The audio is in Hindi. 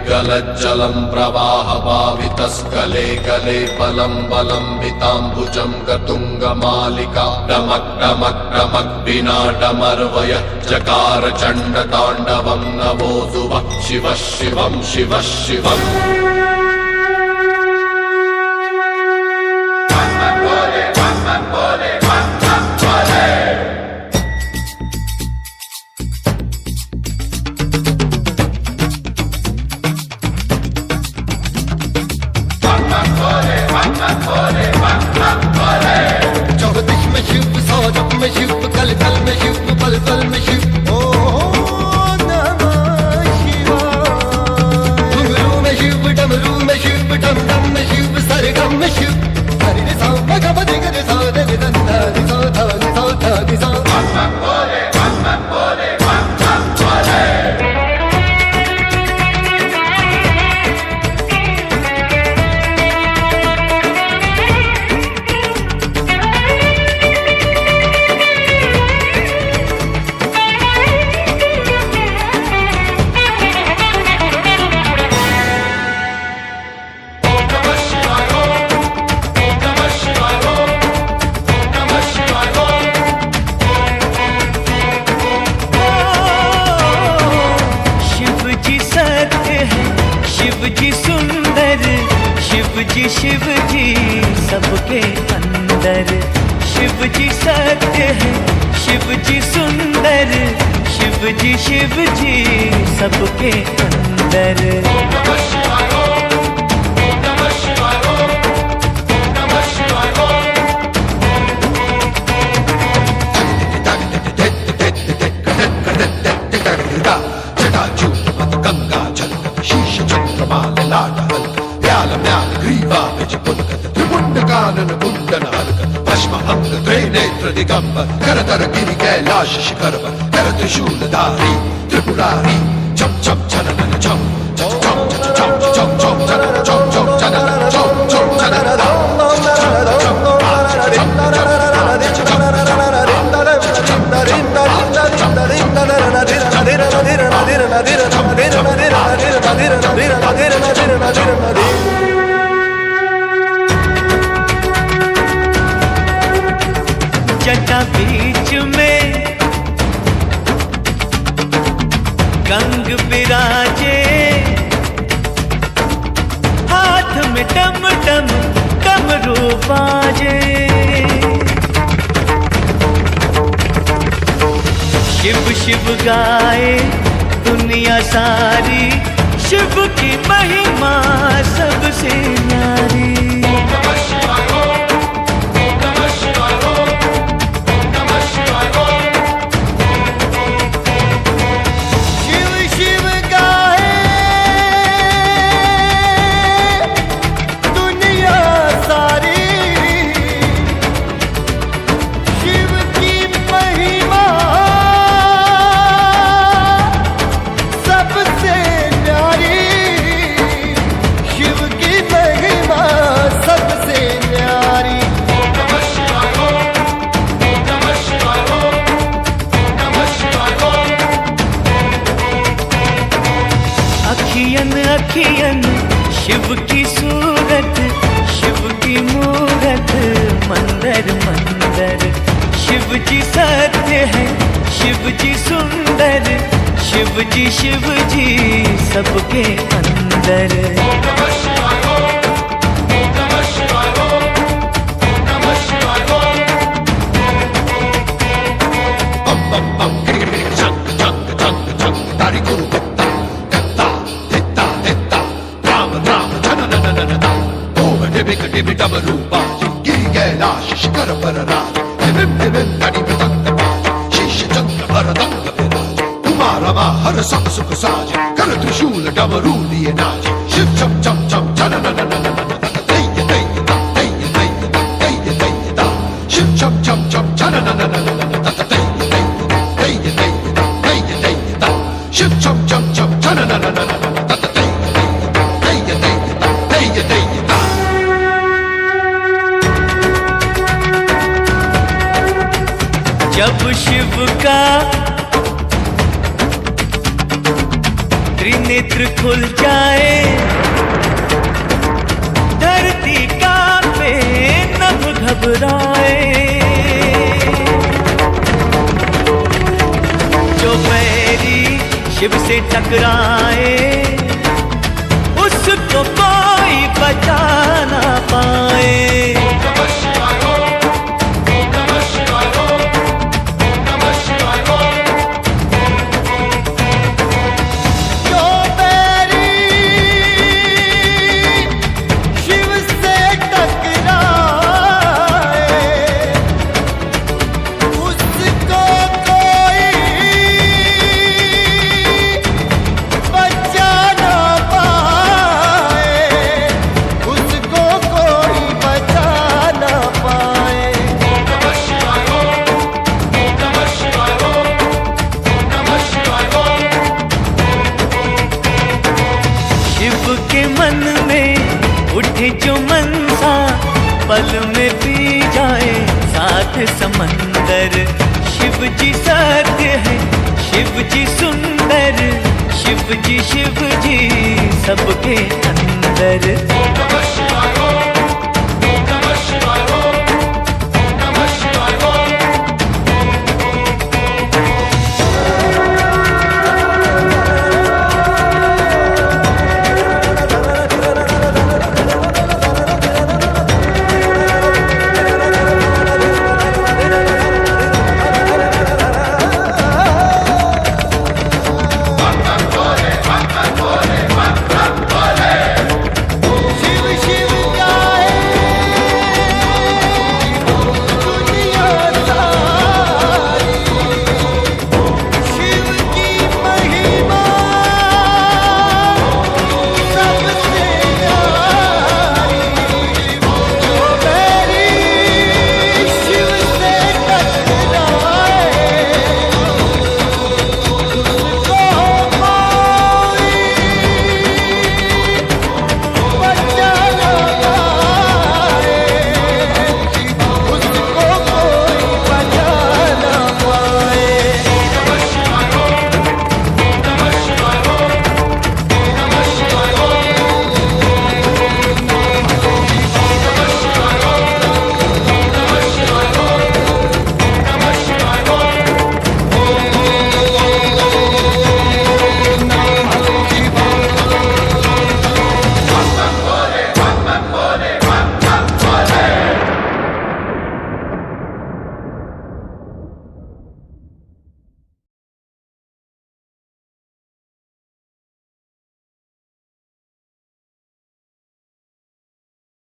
गलज्जलं प्रवाहभावितस्कले गले बलं बलं विताम्बुजं गतुङ्गमालिका डमक् डमक् डमक् विनाडमर्वय चकार चण्डताण्डवं नभोऽसुवः शिवः शिवं शिवः शिवम्। चौदिश में शिव, सौरभ में शिव, कल कल में शिव, पल पल में शिव। ओम नमः शिवाय। घुंघरू में शिव, डमरू में शिव, डम डम में शिव, सरगम में शिव। हरि रे सा ग ग ध ग रे सा रे रे द ध रे सा ध रे सा ध रे सा। शिव जी सबके अंदर, शिव जी सत्य है, शिव जी सुंदर, शिव जी सबके अंदर। दिगंबर करतर गिरि कैलाश शिखर पर कर त्रिशूलधारी त्रिपुरारी चम चम चनन चम चम चम चम चम चम चनन चम चम चनन चम चम चनन जटा बीच में गंग विराजे, हाथ में डम डम डमरू बाजे। शिव शिव गाए दुनिया सारी, शिव की महिमा सबसे न्यारी। अखियन शिव की सूरत, शिव की मूरत मंदर मंदर। शिव जी सत्य है, शिव जी सुंदर, शिव जी सबके अंदर। डमरूपा गिरि कैलाश शिखर पर राज, दिविम दिविम तनि वितंग बाज, शीश चंद्र भरदंग विराज। उमा रमा हर सब सुख साज, कर त्रिशूल डमरू लिए नाच। शिव चम चम चम चनन शिव चम चम चम चनन शिव चम चम चम चनन। जब शिव का त्रिनेत्र खुल जाए, धरती कांपे नभ घबराए। जो बैरी शिव से टकराए, उसको कोई बचा ना पाए। मन में उठे जो मनसा, पल में पी जाए साथ समंदर। शिव जी सत्य है, शिव जी सुंदर, शिव जी सबके अंदर।